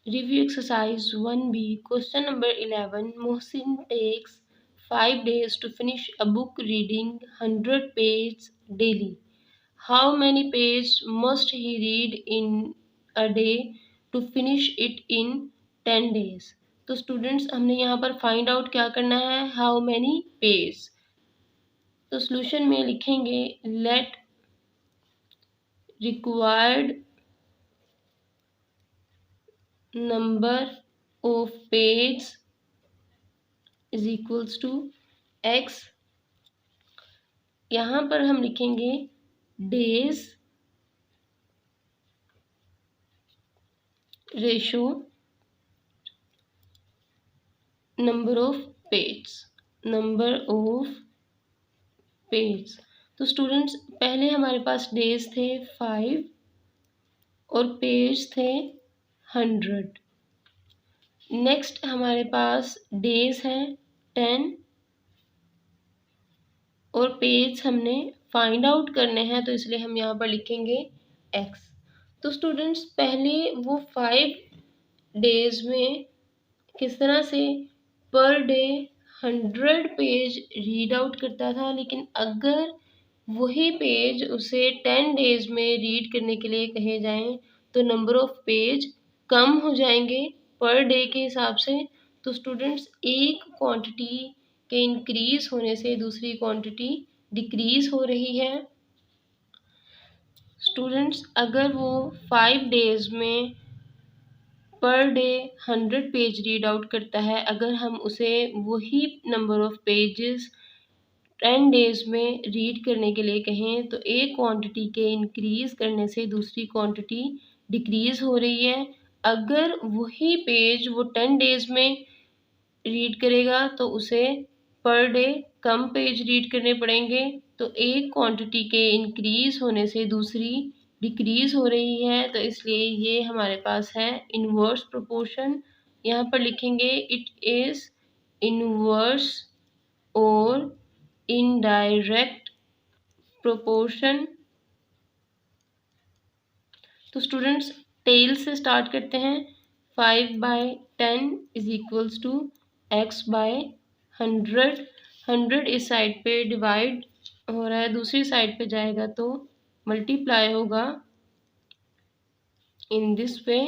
Review exercise 1B, question number 11. Mohsin takes 5 days to finish a book reading 100 pages daily. How many pages must he read in a day to finish it in 10 days? तो students हमने यहाँ पर find out क्या करना है, how many page. तो solution में लिखेंगे let required number of page is equals to X. यहाँ पर हम लिखेंगे days ratio number of page. तो स्टूडेंट्स पहले हमारे पास डेज थे 5 और पेज थे 100। नेक्स्ट हमारे पास डेज हैं 10 और पेज हमने फाइंड आउट करने हैं, तो इसलिए हम यहाँ पर लिखेंगे x। तो स्टूडेंट्स पहले वो 5 डेज में किस तरह से per day 100 page read out करता था, लेकिन अगर वही पेज उसे 10 डेज में रीड करने के लिए कहे जाएं तो नंबर ऑफ पेज कम हो जाएंगे पर डे के हिसाब से। तो स्टूडेंट्स एक क्वांटिटी के इंक्रीज होने से दूसरी क्वांटिटी डिक्रीज हो रही है। स्टूडेंट्स अगर वो 5 डेज में per day 100 page read out करता है, अगर हम उसे वही नंबर ऑफ पेजेस 10 डेज में रीड करने के लिए कहें तो एक क्वांटिटी के इंक्रीज करने से दूसरी क्वांटिटी डिक्रीज हो रही है। अगर वही पेज वो 10 डेज में रीड करेगा तो उसे पर डे कम पेज रीड करने पड़ेंगे। तो एक क्वांटिटी के इंक्रीज होने से दूसरी डिक्रीज हो रही है, तो इसलिए ये हमारे पास है इनवर्स प्रोपोर्शन। यहाँ पर लिखेंगे इट इज इनवर्स और इनडायरेक्ट प्रोपोर्शन। तो स्टूडेंट्स टेल से स्टार्ट करते हैं। 5/10 is equals to x by 100। 100 इस साइड पे डिवाइड हो रहा है, दूसरी साइड पे जाएगा तो मल्टीप्लाई होगा इन दिस वे।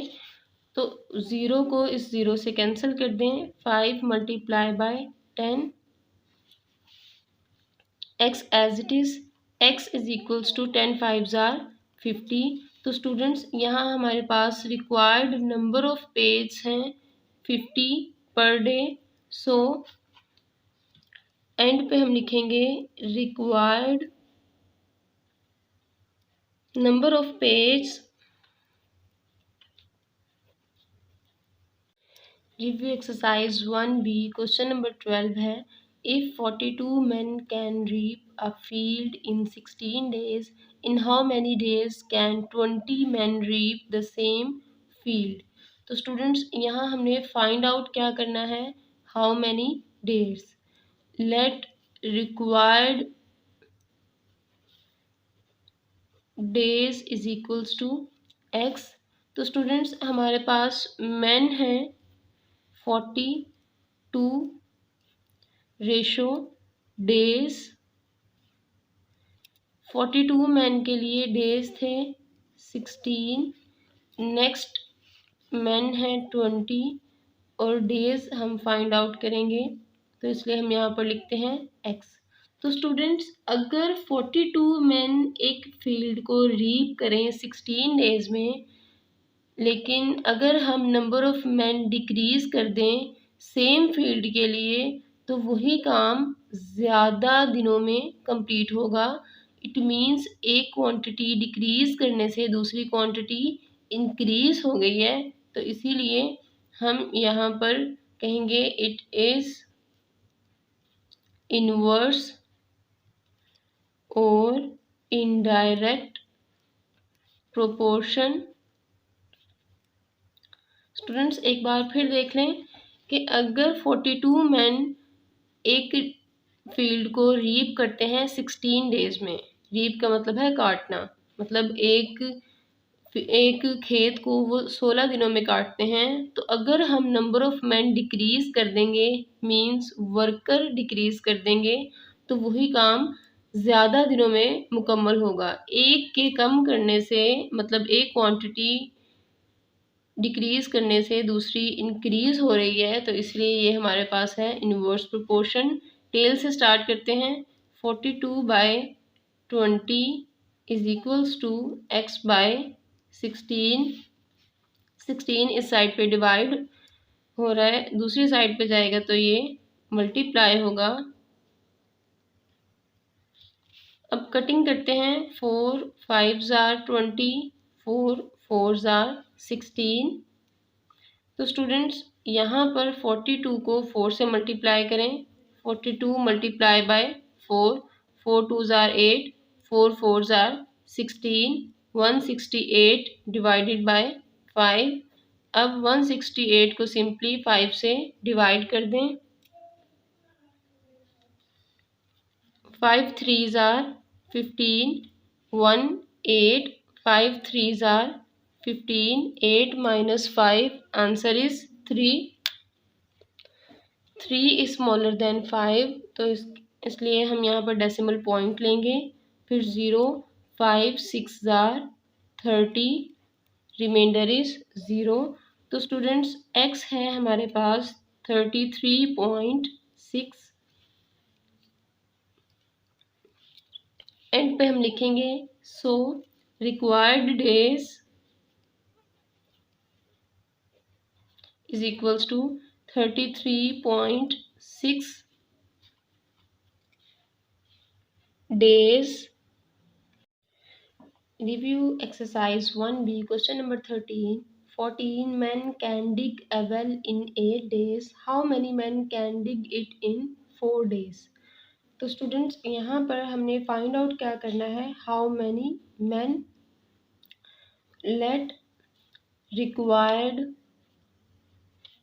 तो 0 को इस 0 से कैंसिल कर दें। 5 multiply by 10 x as it is. x is equals to 10 5s are 50। तो स्टूडेंट्स यहाँ हमारे पास रिक्वायर्ड नंबर ऑफ पेज हैं 50 पर डे। सो एंड पे हम लिखेंगे required number of page. Review exercise 1B question number 12 है। If 42 men can reap a field in 16 days, in how many days can 20 men reap the same field? तो students यहाँ हमने find out क्या करना है, how many days. Let required days is equals to x। तो students हमारे पास man हैं 42 रेशो डेज। 42 मैन के लिए डेज थे 16। नेक्स्ट मैन है 20 और डेज हम फाइंड आउट करेंगे, तो इसलिए हम यहाँ पर लिखते हैं x। तो स्टूडेंट्स अगर 42 मैन एक फील्ड को रीप करें 16 डेज में, लेकिन अगर हम नंबर ऑफ मैन डिक्रीज कर दें सेम फील्ड के लिए तो वही काम ज़्यादा दिनों में कंप्लीट होगा। इट मीन्स एक क्वांटिटी डिक्रीज करने से दूसरी क्वांटिटी इंक्रीज हो गई है, तो इसीलिए हम यहाँ पर कहेंगे इट इज़ इनवर्स और इनडायरेक्ट प्रोपोर्शन। स्टूडेंट्स एक बार फिर देख लें कि अगर 42 मैन एक फील्ड को रीप करते हैं 16 डेज में, रीप का मतलब है काटना, मतलब एक एक खेत को वो 16 दिनों में काटते हैं। तो अगर हम नंबर ऑफ मैन डिक्रीज कर देंगे, मींस वर्कर डिक्रीज कर देंगे, तो वही काम ज़्यादा दिनों में मुकम्मल होगा। एक के कम करने से मतलब एक क्वांटिटी डिक्रीज करने से दूसरी इंक्रीज हो रही है, तो इसलिए ये हमारे पास है इनवर्स प्रोपोर्शन। टेल से स्टार्ट करते हैं। 42/20 इज इक्वल्स टू x/16। 16 इस साइड पे डिवाइड हो रहा है, दूसरी साइड पे जाएगा तो ये मल्टीप्लाई होगा। अब कटिंग करते हैं। 4 5s are 20, 4 4s are 16। तो स्टूडेंट्स यहाँ पर 42 को 4 से मल्टीप्लाई करें। 42 multiply by 4, 4 2s are 8, 4 4s are 16, 168 divided by 5। अब 168 को सिंपली 5 से डिवाइड कर दें। 5 3s are 15, 1 8, 5 3s are 15, 8 minus 5, answer is 3। 3 is smaller than 5, तो इसलिए हम यहाँ पर डेसिमल पॉइंट लेंगे। फिर 0, 5 6 are 30, रिमाइंडर इज 0। तो स्टूडेंट्स x है हमारे पास 33.6। एंड पे हम लिखेंगे so required days is equals to 33.6 days। Review exercise 1B, question number 13। 14 men can dig a well in 8 days. How many men can dig it in 4 days? तो students यहाँ पर हमने find out क्या करना है। How many man, let required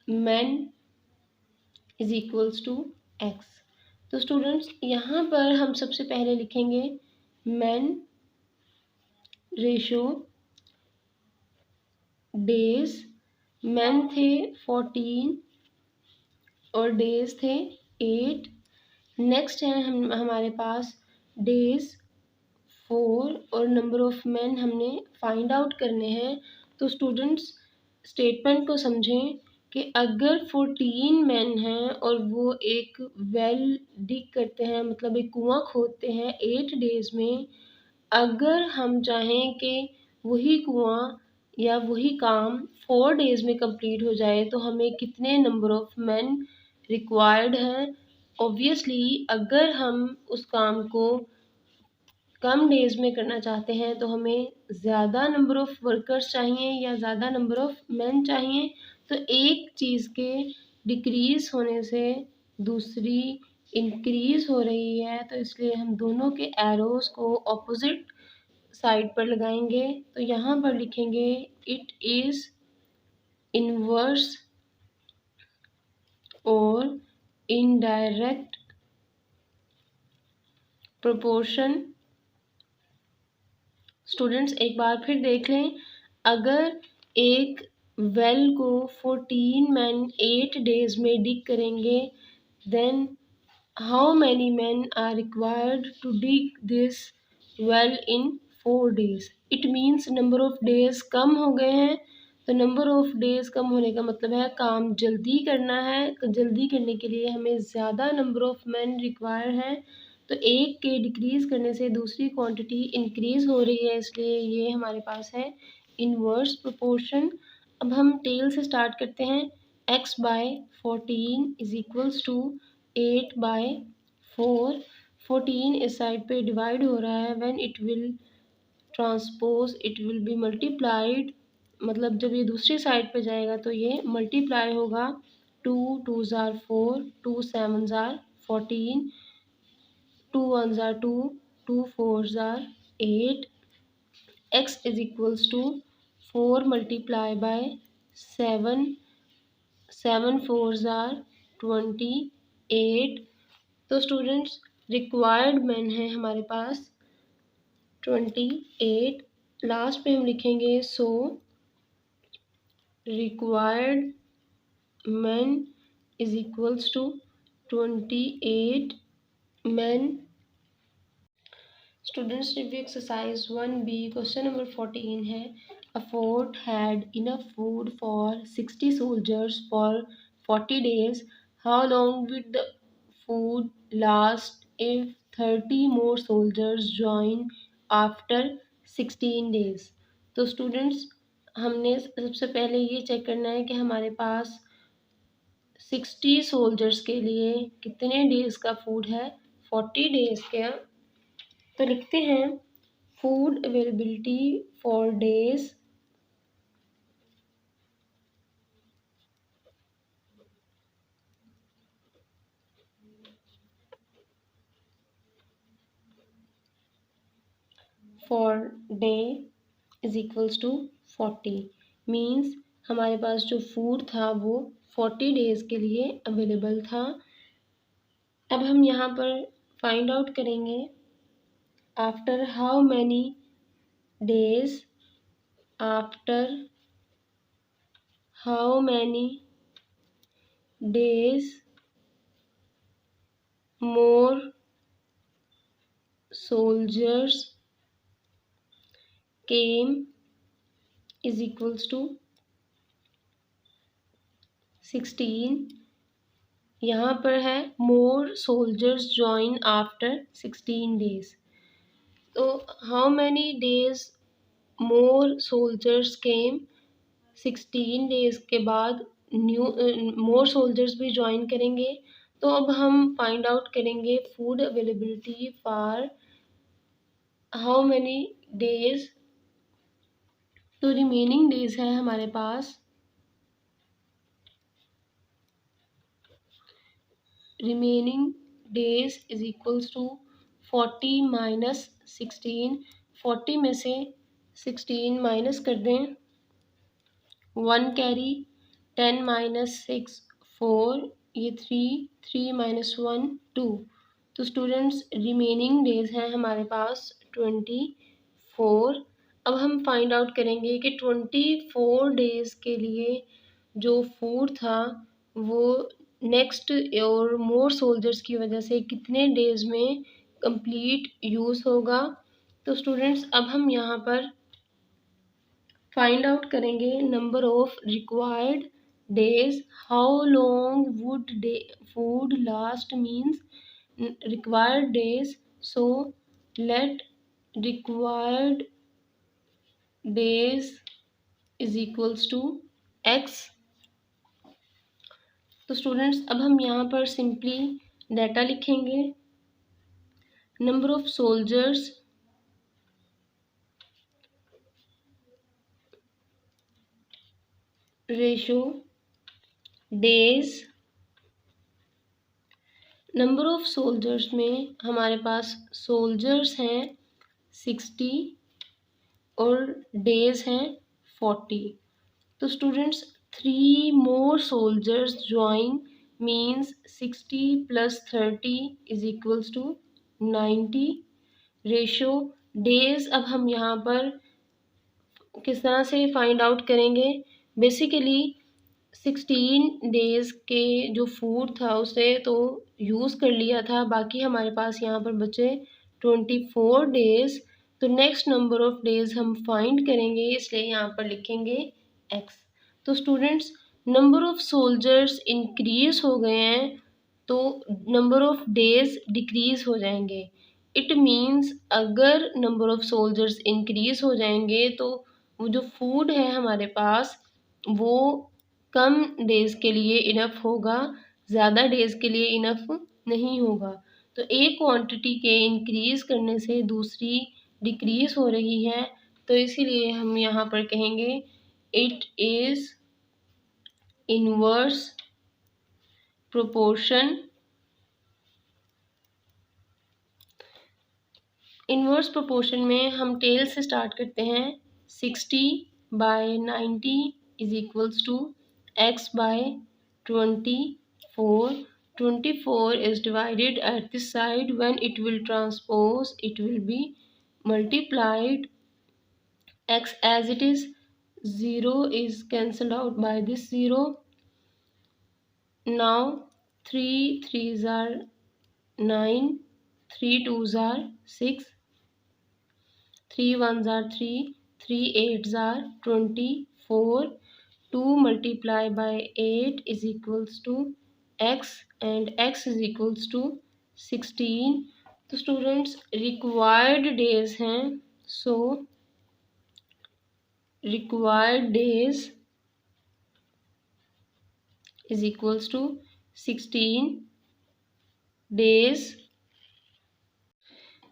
man is equals to x. तो students यहाँ पर हम सबसे पहले लिखेंगे मैन रेशो डेज। मैन थे 14 और डेज थे 8। नेक्स्ट है हमारे पास डेज 4 और नंबर ऑफ मैन हमने फाइंड आउट करने हैं। तो स्टूडेंट्स स्टेटमेंट को समझें कि अगर 14 मैन हैं और वो एक वेल डिग करते हैं, मतलब एक कुआं खोदते हैं 8 डेज में, अगर हम चाहें कि वही कुआं या वही काम 4 डेज में कंप्लीट हो जाए, तो हमें कितने नंबर ऑफ मैन रिक्वायर्ड हैं। ऑब्वियसली अगर हम उस काम को कम डेज में करना चाहते हैं तो हमें ज़्यादा नंबर ऑफ़ वर्कर्स चाहिए या ज़्यादा नंबर ऑफ़ मैन चाहिए। तो एक चीज़ के डिक्रीज़ होने से दूसरी इंक्रीज़ हो रही है, तो इसलिए हम दोनों के एरोज़ को ऑपोजिट साइड पर लगाएंगे। तो यहाँ पर लिखेंगे इट इज़ इनवर्स और इनडायरेक्ट प्रोपोर्शन। स्टूडेंट्स एक बार फिर देख लें, अगर एक वेल को 14 मैन 8 डेज में डिग करेंगे, then how many men are required to dig this well in 4 days. It means number of days कम हो गए हैं। तो नंबर ऑफ डेज कम होने का मतलब है काम जल्दी करना है। जल्दी करने के लिए हमें ज़्यादा नंबर ऑफ मैन रिक्वायर है। तो एक के डिक्रीज करने से दूसरी क्वांटिटी इंक्रीज हो रही है, इसलिए ये हमारे पास है इनवर्स प्रोपोर्शन। अब हम टेल से स्टार्ट करते हैं। x/14 is equals to 8/4। 14 इस साइड पे डिवाइड हो रहा है। When it will transpose it will be multiplied, मतलब जब ये दूसरी साइड पे जाएगा तो ये मल्टीप्लाई होगा। 2 2s are 4, 2 7s are 14, 2 1s are 2, 2 4s are 8। x is equals to 4 multiply by 7, 7 4s are 28। तो स्टूडेंट्स रिक्वायर्ड मैन है हमारे पास 28। लास्ट पे हम लिखेंगे so required men is equals to 28 men. Students review exercise 1B question number 14 है अ fort had enough food for 60 soldiers for 40 days. How long would the food last if 30 more soldiers join after 16 days? तो students हमने सबसे पहले ये check करना है कि हमारे पास 60 सोल्जर्स के लिए कितने डेज का फूड है 40 डेज का। तो लिखते हैं food availability for days for day is equals to 40 means हमारे पास जो फूड था वो 40 डेज के लिए अवेलेबल था। अब हम यहाँ पर फाइंड आउट करेंगे after how many days after how many days more soldiers came is equals to 16। यहाँ पर है more soldiers join after 16 days। तो how many days more soldiers came 16 days के बाद न्यू more soldiers भी join करेंगे। तो अब हम फाइंड आउट करेंगे food availability for how many days. तो रिमेनिंग डेज है हमारे पास remaining days is equals to 40 minus 16। 40 में से 16 माइनस कर दें 1 कैरी 10 माइनस 6 4 ये 3 माइनस 1 2। तो स्टूडेंट्स रिमेनिंग डेज हैं हमारे पास 24। अब हम फाइंड आउट करेंगे कि 24 डेज के लिए जो फूड था वो नेक्स्ट और मोर सोल्जर्स की वजह से कितने डेज में कंप्लीट यूज़ होगा। तो स्टूडेंट्स अब हम यहाँ पर फाइंड आउट करेंगे number of required days. How long would the food last means required days. So let required days is equals to x. तो स्टूडेंट्स अब हम यहाँ पर सिंपली डाटा लिखेंगे number of soldiers ratio days. Number of soldiers में हमारे पास soldiers हैं 60 और डेज हैं 40। तो students 3 more soldiers join means 60 plus 30 is equals to 90। Ratio days अब हम यहाँ पर किस तरह से फाइंड आउट करेंगे। बेसिकली 16 डेज के जो फूड था उसे तो यूज़ कर लिया था, बाकी हमारे पास यहाँ पर बचे 24 डेज। तो नेक्स्ट नंबर ऑफ डेज हम फाइंड करेंगे, इसलिए यहाँ पर लिखेंगे एक्स। तो students number of soldiers increase हो गए हैं तो नंबर ऑफ डेज डिक्रीज हो जाएंगे। इट मीन्स अगर नंबर ऑफ सोल्जर्स इंक्रीज हो जाएंगे तो वो जो फूड है हमारे पास वो कम डेज के लिए इनफ होगा, ज़्यादा डेज के लिए इनफ नहीं होगा। तो एक क्वांटिटी के इंक्रीज करने से दूसरी डिक्रीज हो रही है, तो इसीलिए हम यहाँ पर कहेंगे it is inverse proportion. Inverse proportion में हम टेल से स्टार्ट करते हैं। 60/90 is equals to x by 24। 24 is divided at this side, when it will transpose it will be multiplied x as it is. 0 is cancelled out by this 0. Now 3 3s are 9, 3 2s are 6, 3 1s are 3, 3 8s are 24. 2 multiplied by 8 is equals to x, and x is equals to 16. तो students required days हैं, सो required days is equals to 16 days.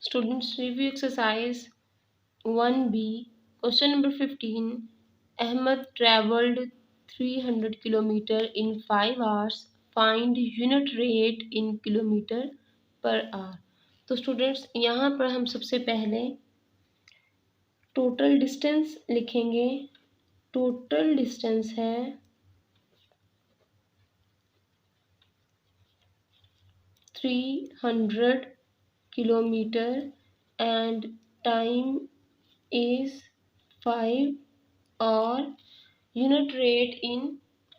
Students, review exercise 1b. Question number 15. Ahmed traveled 300 kilometer in 5 hours. Find unit rate in kilometer per hour. तो students यहाँ पर हम सबसे पहले total distance लिखेंगे. Total distance है 300 kilometer and time is 5 और unit rate in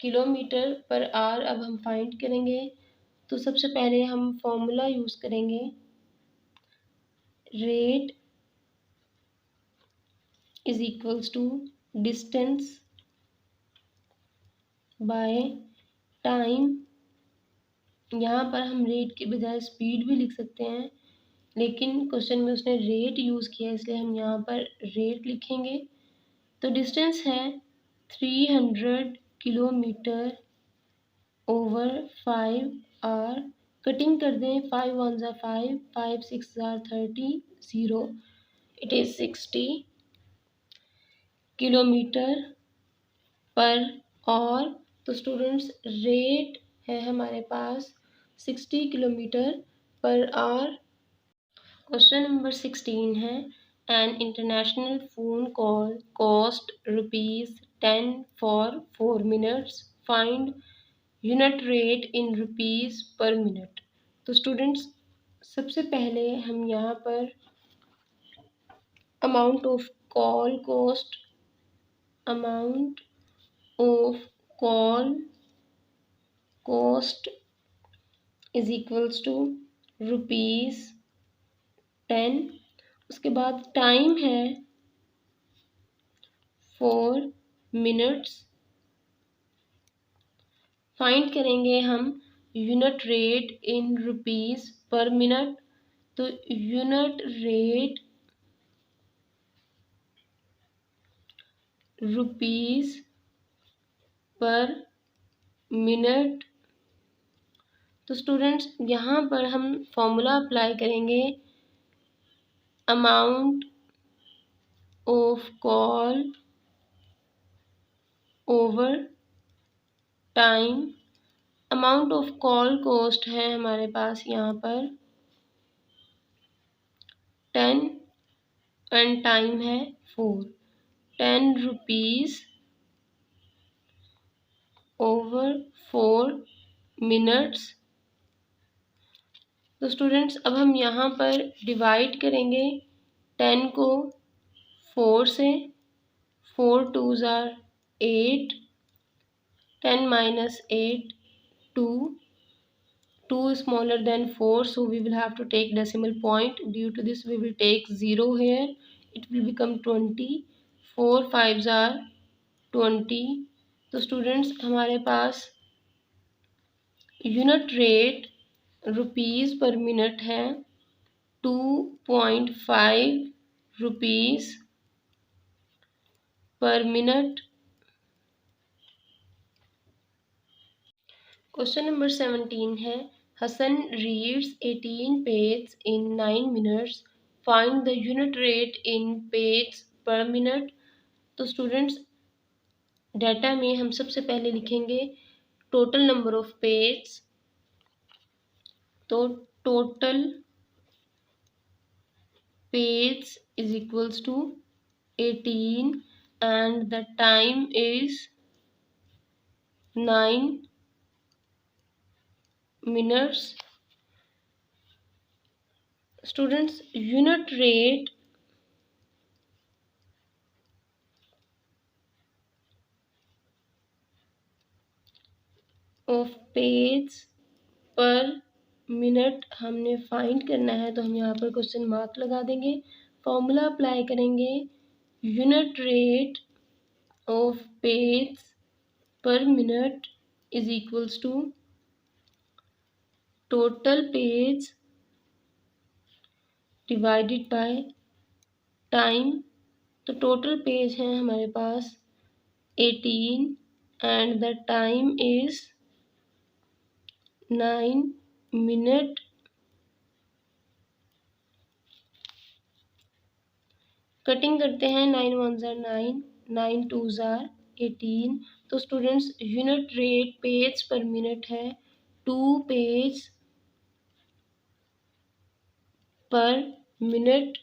kilometre per hour अब हम फाइंड करेंगे. तो सबसे पहले हम फॉर्मूला यूज़ करेंगे. Rate is equals to distance by time. यहाँ पर हम रेट के बजाय स्पीड भी लिख सकते हैं, लेकिन क्वेश्चन में उसने रेट यूज़ किया इसलिए हम यहाँ पर रेट लिखेंगे. तो डिस्टेंस है 300 किलोमीटर ओवर 5 आवर. कटिंग कर दें. 5 1s are 5, 5 6s are 30, 0. It is 60 kilometre per hour. तो स्टूडेंट्स रेट है हमारे पास 60 kilometre per hour. Question number 16 है. An international phone call cost ₹10 for 4 minutes. Find unit rate in rupees per minute. तो students सबसे पहले हम यहाँ पर amount of call cost, amount of call cost is equals to ₹10. उसके बाद time है 4 minutes. फाइंड करेंगे हम unit rate in rupees per minute. तो unit rate rupees per minute. तो स्टूडेंट्स यहाँ पर हम फॉर्मूला अप्लाई करेंगे. Amount of call over time. Amount of call cost है हमारे पास यहाँ पर 10 एंड टाइम है 4. 10 रुपीज़ ओवर 4 मिनट्स. तो स्टूडेंट्स अब हम यहाँ पर डिवाइड करेंगे 10 को 4 से. 4 2s are 8, 10 minus 8 2. 2 is smaller than 4, so we will have to take decimal point. Due to this we will take 0 here. It will become 20. 4 5s are 20. तो students हमारे पास unit rate rupees per minute है 2.5 rupees per minute. Question number 17 है. Hasan reads 18 page in 9 minutes. Find the unit rate in page per minute. तो students data में हम सबसे पहले लिखेंगे टोटल नंबर ऑफ पेज. तो total page is equals to 18 and the time is 9 minutes. Students, unit rate of page per minute हमने find करना है, तो हम यहाँ पर क्वेश्चन मार्क लगा देंगे। फॉर्मूला अप्लाई करेंगे, unit rate of page per minute is equals to total page divided by time. तो टोटल पेज है हमारे पास 18 and the time is 9 minute. Cutting करते हैं, 9 1 ज़ार 9, 9 2 ज़ार 18। तो students unit rate page per minute है 2 पेज पर मिनट